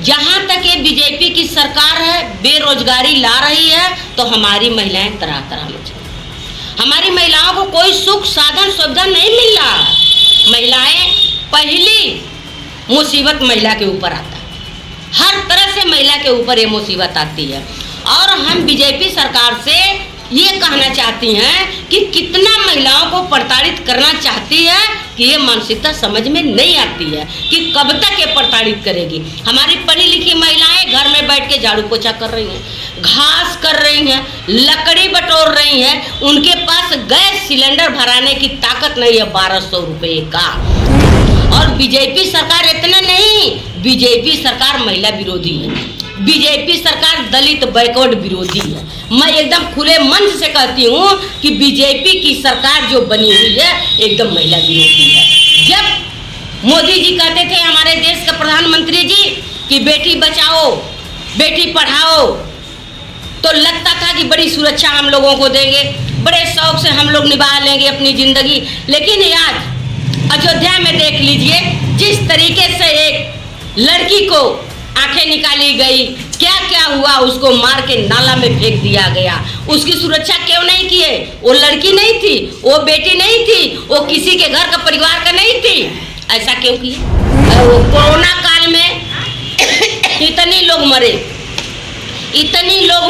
जहाँ तक ये बीजेपी की सरकार है, बेरोजगारी ला रही है, तो हमारी महिलाएं तरह तरह में चल, हमारी महिलाओं को कोई सुख साधन सुविधा नहीं मिल रहा। महिलाएं, पहली मुसीबत महिला के ऊपर आता है, हर तरह से महिला के ऊपर ये मुसीबत आती है। और हम बीजेपी सरकार से ये कहना चाहती हैं कि कितना महिलाओं को प्रताड़ित करना चाहती है कि ये मानसिकता समझ में नहीं आती है कि कब तक ये प्रताड़ित करेगी। हमारी पढ़ी लिखी महिलाएं घर में बैठ के झाड़ू पोछा कर रही हैं, घास कर रही हैं, लकड़ी बटोर रही हैं, उनके पास गैस सिलेंडर भराने की ताकत नहीं है 1200 रुपये का। और बीजेपी सरकार इतना नहीं, बीजेपी सरकार महिला विरोधी है, बीजेपी सरकार दलित बैकवर्ड विरोधी है। मैं एकदम खुले मंच से कहती हूँ कि बीजेपी की सरकार जो बनी हुई है एकदम महिला विरोधी है। जब मोदी जी कहते थे, हमारे देश के प्रधानमंत्री जी, कि बेटी बचाओ बेटी पढ़ाओ, तो लगता था कि बड़ी सुरक्षा हम लोगों को देंगे, बड़े शौक से हम लोग निभा लेंगे अपनी जिंदगी। लेकिन आज अयोध्या में देख लीजिए, जिस तरीके से एक लड़की को आंखें निकाली गई, क्या क्या हुआ, उसको मार के नाला में फेंक दिया गया। उसकी सुरक्षा क्यों नहीं किए? वो लड़की नहीं थी, वो बेटी नहीं थी, वो किसी के घर का परिवार का नहीं थी, ऐसा क्यों किए? कोरोना काल में इतने लोग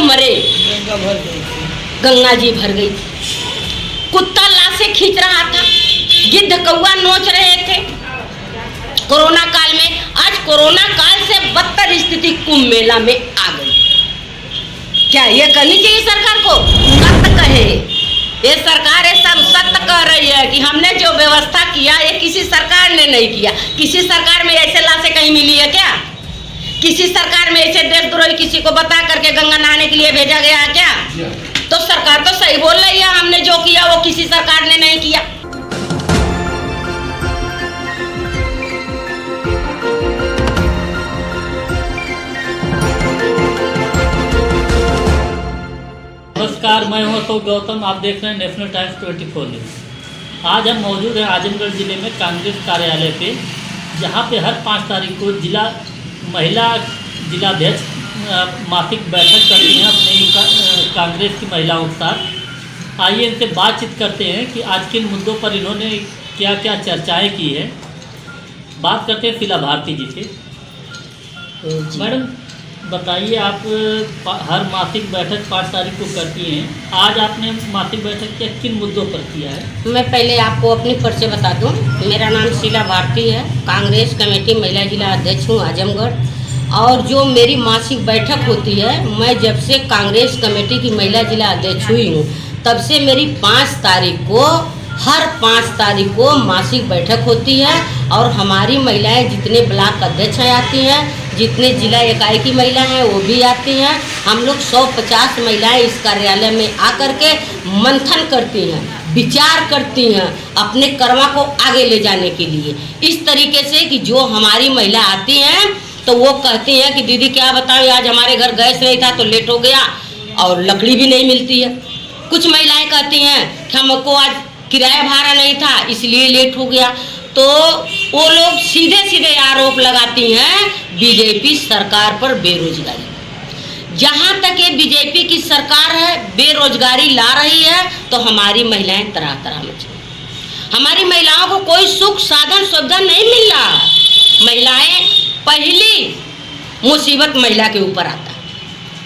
मरे, गंगा जी भर गई, कुत्ता लाशें खींच रहा था, गिद्ध कौवा नोच रहे थे कोरोना काल में। आज कोरोना काल से बदतर स्थिति कुंभ मेला में आ गई। क्या ये करनी चाहिए सरकार को? सत्य कहे, ये सरकार ये सब सत्य कह रही है कि हमने जो व्यवस्था किया ये किसी सरकार ने नहीं किया। किसी सरकार में ऐसे लाशें कहीं मिली है क्या? किसी सरकार में ऐसे देशद्रोही किसी को बता करके गंगा नहाने के लिए भेजा गया है क्या? तो सरकार तो सही बोल रही है, हमने जो किया वो किसी सरकार ने नहीं किया। नमस्कार, मैं हूं अशोक गौतम, आप देख रहे हैं नेशनल टाइम्स 24 न्यूज़। आज हम मौजूद हैं आजमगढ़ ज़िले में कांग्रेस कार्यालय पे, जहां पे हर 5 तारीख को महिला जिलाध्यक्ष मासिक बैठक करती हैं अपने कांग्रेस की महिलाओं के साथ। आइए इनसे बातचीत करते हैं कि आज किन मुद्दों पर इन्होंने क्या क्या चर्चाएँ की है। बात करते हैं शीला भारती जी से। मैडम बताइए, आप हर मासिक बैठक 5 तारीख को करती हैं, आज आपने मासिक बैठक क्या किन मुद्दों पर किया है? मैं पहले आपको अपनी परिचय बता दूं। मेरा नाम शीला भारती है, कांग्रेस कमेटी महिला जिला अध्यक्ष हूँ आजमगढ़। और जो मेरी मासिक बैठक होती है, मैं जब से कांग्रेस कमेटी की महिला जिला अध्यक्ष हुई हूँ तब से मेरी 5 तारीख को, हर 5 तारीख को मासिक बैठक होती है। और हमारी महिलाएं जितने ब्लॉक अध्यक्ष आती हैं, जितने जिला इकाई की महिला हैं वो भी आती हैं। हम लोग 150 महिलाएं इस कार्यालय में आकर के मंथन करती हैं, विचार करती हैं अपने कर्मा को आगे ले जाने के लिए। इस तरीके से कि जो हमारी महिला आती हैं तो वो कहती हैं कि दीदी क्या बताएं, आज हमारे घर गैस नहीं था तो लेट हो गया और लकड़ी भी नहीं मिलती है। कुछ महिलाएं कहती हैं कि हमको आज किराया भाड़ा नहीं था इसलिए लेट हो गया। तो वो लोग सीधे सीधे आरोप लगाती हैं बीजेपी सरकार पर बेरोजगारी। जहाँ तक ये बीजेपी की सरकार है, बेरोजगारी ला रही है, तो हमारी महिलाएं तरह तरह में चल, हमारी महिलाओं को कोई सुख साधन सुविधा नहीं मिल रहा। महिलाएं, पहली मुसीबत महिला के ऊपर आता है,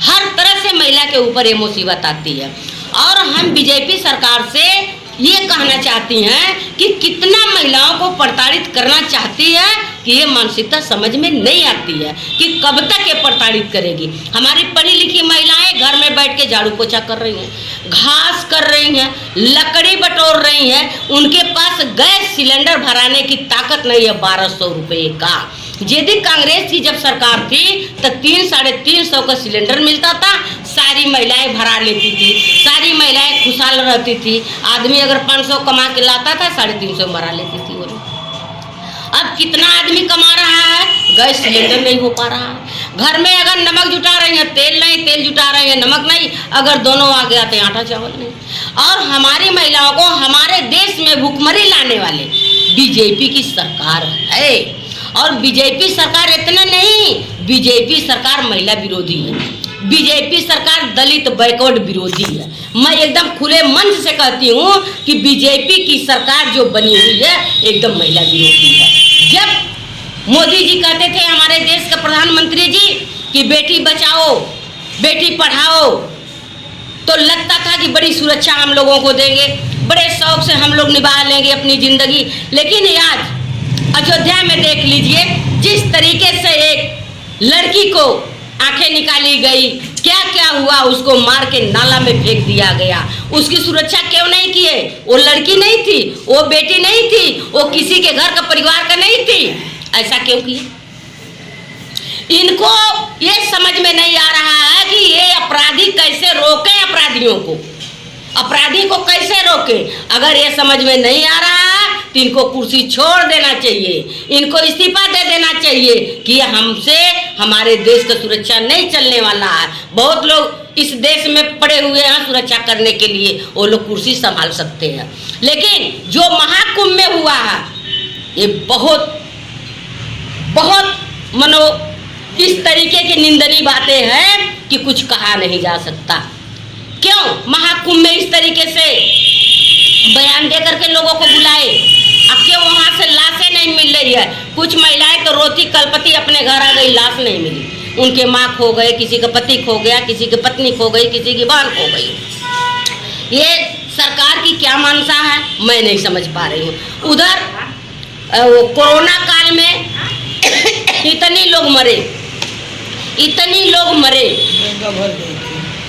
हर तरह से महिला के ऊपर ये मुसीबत आती है। और हम बीजेपी सरकार से ये कहना चाहती हैं कि कितना महिलाओं को प्रताड़ित करना चाहती है कि ये मानसिकता समझ में नहीं आती है कि कब तक ये प्रताड़ित करेगी। हमारी पढ़ी लिखी महिलाएं घर में बैठ के झाड़ू पोछा कर रही हैं, घास कर रही हैं, लकड़ी बटोर रही हैं, उनके पास गैस सिलेंडर भराने की ताकत नहीं है 1200 रुपये का। यदि कांग्रेस की जब सरकार थी तो 300-350 का सिलेंडर मिलता था, सारी महिलाएं भरा लेती थी, सारी महिलाएं खुशहाल रहती थी। आदमी अगर 500 कमा के लाता था 350 भरा लेती थी वो। अब कितना आदमी कमा रहा है, गैस सिलेंडर नहीं हो पा रहा है। घर में अगर नमक जुटा रही है, तेल नहीं, तेल जुटा रही है, नमक नहीं, अगर दोनों आ गया तो आटा चावल नहीं। और हमारी महिलाओं को हमारे देश में भूखमरी लाने वाले बीजेपी की सरकार है। और बीजेपी सरकार इतना नहीं, बीजेपी सरकार महिला विरोधी है, बीजेपी सरकार दलित बैकवर्ड विरोधी है। मैं एकदम खुले मंच से कहती हूँ कि बीजेपी की सरकार जो बनी हुई है एकदम महिला विरोधी है। जब मोदी जी कहते थे हमारे देश के प्रधानमंत्री जी कि बेटी बचाओ बेटी पढ़ाओ, तो लगता था कि बड़ी सुरक्षा हम लोगों को देंगे, बड़े शौक से हम लोग निभा लेंगे अपनी ज़िंदगी। लेकिन आज अयोध्या में देख लीजिए जिस तरीके से एक लड़की को आंखें निकाली गई, क्या क्या हुआ, उसको मार के नाला में फेंक दिया गया। उसकी सुरक्षा क्यों नहीं किए? वो लड़की नहीं थी, वो बेटी नहीं थी, वो किसी के घर का परिवार का नहीं थी, ऐसा क्यों किए? इनको ये समझ में नहीं आ रहा है कि ये अपराधी कैसे रोकें, अपराधियों को, अपराधी को कैसे रोकें। अगर ये समझ में नहीं आ रहा है तो इनको कुर्सी छोड़ देना चाहिए, इनको इस्तीफा दे देना चाहिए कि हमसे हमारे देश का सुरक्षा नहीं चलने वाला है। बहुत लोग इस देश में पड़े हुए हैं सुरक्षा करने के लिए, वो लोग कुर्सी संभाल सकते हैं। लेकिन जो महाकुंभ में हुआ है ये बहुत बहुत मनो इस तरीके की निंदनीय बातें हैं कि कुछ कहा नहीं जा सकता। क्यों महाकुंभ में इस तरीके से बयान दे करके लोगों को बुलाए, अब क्यों वहाँ से लाशें नहीं मिल रही है? कुछ महिलाएं तो रोती कलपती अपने घर आ गई, लाश नहीं मिली, उनके माँ खो गए, किसी का पति खो गया, किसी की पत्नी खो गई, किसी की बहन खो गई। ये सरकार की क्या मानसा है मैं नहीं समझ पा रही हूँ। उधर कोरोना काल में इतने लोग मरे, इतनी लोग मरे,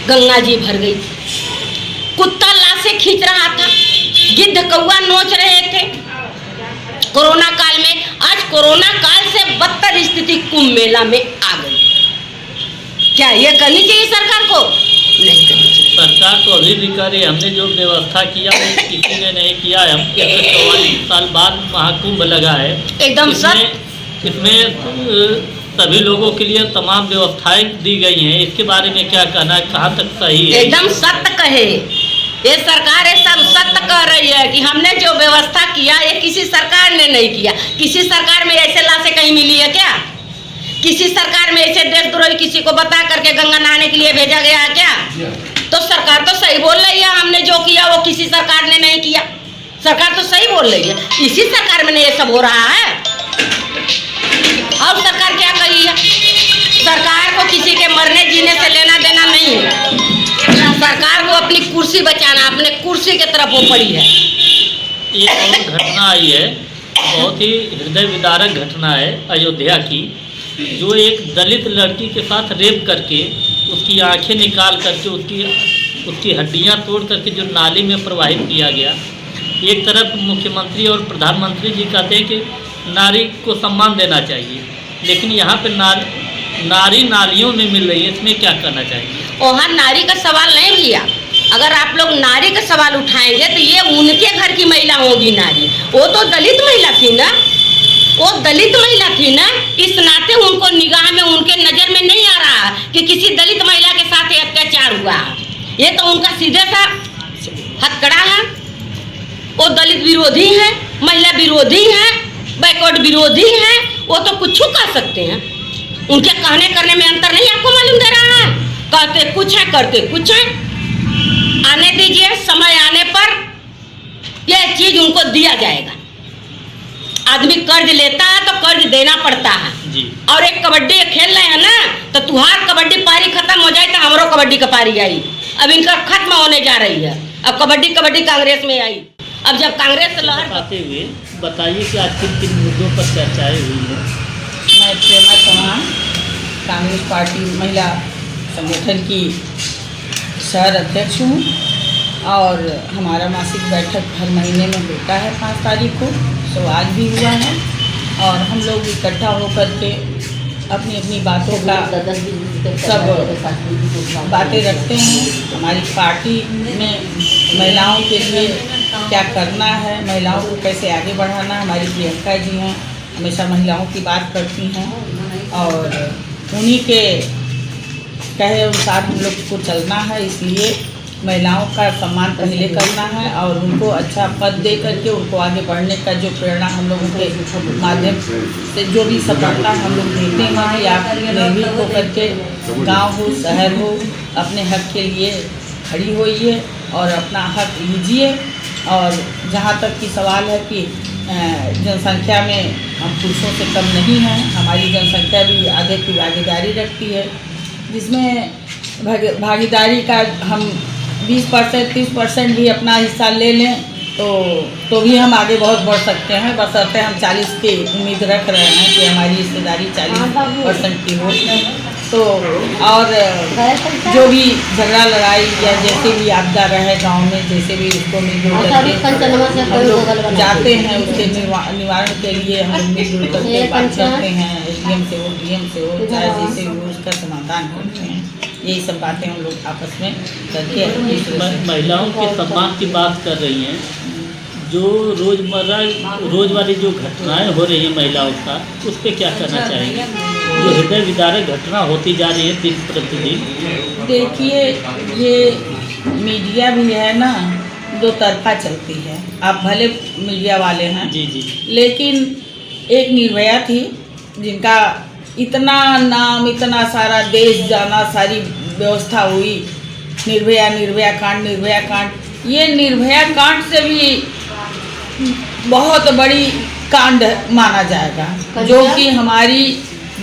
गंगा जी भर गई थी, कुत्ता लाशें खींच रहा था, गिद्ध कौवा नोच रहे थे कोरोना काल में। आज कोरोना काल से बदतर स्थिति कुंभ मेला में आ गई। क्या ये करनी चाहिए सरकार को? नहीं करनी चाहिए। सरकार तो अभी भी करे, हमने जो व्यवस्था किया वो किसी ने नहीं किया है। हम 44 साल बाद महाकुंभ लगा है, एकदम इसमें सभी लोगों के लिए तमाम व्यवस्थाएं दी गई हैं। इसके बारे में क्या कहना है, कहाँ तक सही है? एकदम सत्य कहे, ये सरकार है सब सत्य कह रही है कि हमने जो व्यवस्था किया ये किसी सरकार ने नहीं किया। किसी सरकार में ऐसे लाशें कहीं मिली है क्या? किसी सरकार में ऐसे देशद्रोही किसी को बता करके गंगा नहाने के लिए भेजा गया है क्या? तो सरकार तो सही बोल रही है, हमने जो किया वो किसी सरकार ने नहीं किया। सरकार तो सही बोल रही है, इसी सरकार में ये सब हो रहा है। अब सरकार क्या कही है? सरकार को किसी के मरने जीने से लेना देना नहीं है, सरकार को अपनी कुर्सी बचाना, अपने कुर्सी की तरफ वो पड़ी है। एक और घटना आई है, बहुत ही हृदय विदारक घटना है अयोध्या की, जो एक दलित लड़की के साथ रेप करके उसकी आंखें निकाल करके उसकी हड्डियां तोड़ करके जो नाली में प्रवाहित किया गया। एक तरफ मुख्यमंत्री और प्रधानमंत्री जी कहते हैं कि नारी को सम्मान देना चाहिए, लेकिन यहाँ पे नारी नालियों में मिल रही है, इसमें क्या करना चाहिए? वहाँ नारी का सवाल नहीं भैया, अगर आप लोग नारी का सवाल उठाएंगे तो ये उनके घर की महिला होगी नारी। वो तो दलित महिला थी ना, वो दलित महिला थी ना, इस नाते उनको निगाह में उनके नज़र में नहीं आ रहा कि किसी दलित महिला के साथ ये अत्याचार हुआ। ये तो उनका सीधे सा हथकड़ा है। वो दलित विरोधी है, महिला विरोधी है, बैकवर्ड विरोधी है, वो तो कुछ कह सकते हैं। उनके कहने करने में अंतर नहीं आपको मालूम दे रहा है? कहते कुछ है करते कुछ है। आने दीजिए, समय आने पर यह चीज उनको दिया जाएगा। आदमी कर्ज लेता है तो कर्ज देना पड़ता है जी। और एक कबड्डी खेल रहे हैं ना, तो तुहार कबड्डी पारी खत्म हो जाए तो हमरो कबड्डी का पारी आई। अब इनका खत्म होने जा रही है। अब कबड्डी कांग्रेस में आई। अब जब कांग्रेस लहर बताते हुए बताइए कि आज किन मुद्दों पर चर्चाएं हुई हैं? मैं प्रेमा चौहान, कांग्रेस पार्टी महिला संगठन की शहर अध्यक्ष हूँ और हमारा मासिक बैठक हर महीने में होता है 5 तारीख को, तो आज भी हुआ है और हम लोग इकट्ठा होकर के अपनी अपनी बातों का सब बातें रखते हैं। हमारी पार्टी में महिलाओं के लिए क्या करना है, महिलाओं को कैसे आगे बढ़ाना है। हमारी प्रियंका जी हैं, हमेशा महिलाओं की बात करती हैं और उन्हीं के कहे अनुसार हम लोग को चलना है। इसलिए महिलाओं का सम्मान पहले करना है और उनको अच्छा पद दे करके उनको आगे बढ़ने का जो प्रेरणा हम लोगों के माध्यम से जो भी सफलता हम लोग देते हैं कि आप निर्भीक होकर के गांव हो शहर हो अपने हक के लिए खड़ी होइए और अपना हक लीजिए। और जहाँ तक की सवाल है कि जनसंख्या में हम पुरुषों से कम नहीं हैं, हमारी जनसंख्या भी आधे की भागीदारी रखती है, जिसमें भागीदारी का हम 20% 30% भी अपना हिस्सा ले लें तो भी हम आगे बहुत बढ़ सकते हैं। बशर्ते हम 40 की उम्मीद रख रहे हैं कि हमारी हिस्सेदारी 40% की हो। तो और जो भी झगड़ा लड़ाई या जैसे भी आपदा रहे गांव में, जैसे भी उसको मिलजुल करके हम लोग जाते हैं, उसके निवारण के लिए हम लोग मिलजुल करके बात करते हैं। SDM से हो, DM से हो, चाहे जैसे भी उसका समाधान करते हैं। यही सब बातें हम लोग आपस में करके महिलाओं के सम्मान की बात कर रही हैं, जो रोज वाली जो घटनाएं हो रही हैं महिलाओं का, उस पर क्या करना चाहेंगे? जो हृदय विदारक घटना होती जा रही है दिन प्रतिदिन। देखिए, ये मीडिया भी है ना, दो तरफा चलती है। आप भले मीडिया वाले हैं जी, लेकिन एक निर्भया थी जिनका इतना नाम, इतना सारा देश जाना, सारी व्यवस्था हुई, निर्भया कांड। ये निर्भया कांड से भी बहुत बड़ी कांड माना जाएगा, जो कि हमारी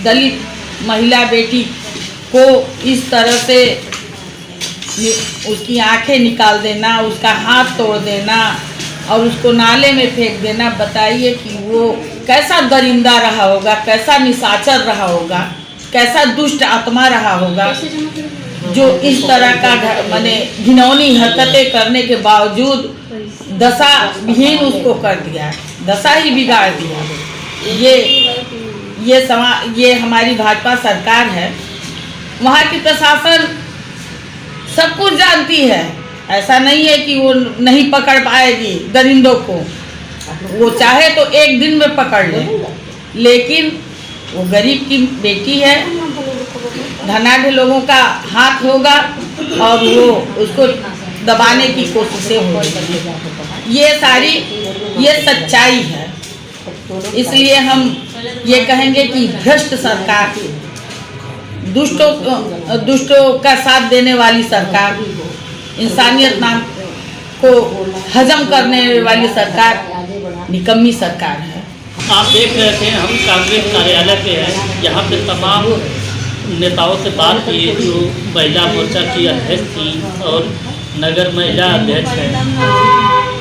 दलित महिला बेटी को इस तरह से उसकी आंखें निकाल देना, उसका हाथ तोड़ देना और उसको नाले में फेंक देना। बताइए कि वो कैसा दरिंदा रहा होगा, कैसा निशाचर रहा होगा, कैसा दुष्ट आत्मा रहा होगा, जो इस तरह का माने घिनौनी हरकतें करने के बावजूद दशा विहीन उसको कर दिया, दशा ही बिगाड़ दिया। ये हमारी भाजपा सरकार है। वहाँ की प्रशासन सब कुछ जानती है, ऐसा नहीं है कि वो नहीं पकड़ पाएगी दरिंदों को। वो चाहे तो एक दिन में पकड़ ले, लेकिन वो गरीब की बेटी है, धनाढ़ लोगों का हाथ होगा और वो उसको दबाने की कोशिशें होगी। ये सच्चाई है। इसलिए हम ये कहेंगे कि भ्रष्ट सरकार, दुष्टों का साथ देने वाली सरकार, इंसानियत नाम को हजम करने वाली सरकार निकम्मी सरकार है। आप देख रहे थे हम कांग्रेस कार्यालय पे हैं, यहाँ पे तमाम नेताओं से बात की, जो महिला मोर्चा की अध्यक्ष थी और नगर महिला अध्यक्ष हैं।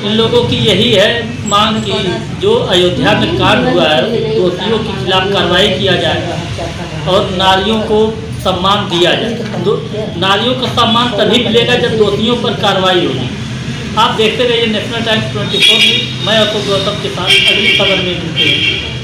इन लोगों की यही है मांग कि जो अयोध्या में कांड हुआ है, दोषियों के खिलाफ कार्रवाई किया जाए और नारियों को सम्मान दिया जाए। नारियों का सम्मान तभी मिलेगा जब दोषियों पर कार्रवाई होगी। आप देखते रहिए नेशनल टाइम्स 24 में। मैं अशोक गौतम के साथ अगली खबर में मिलते हैं।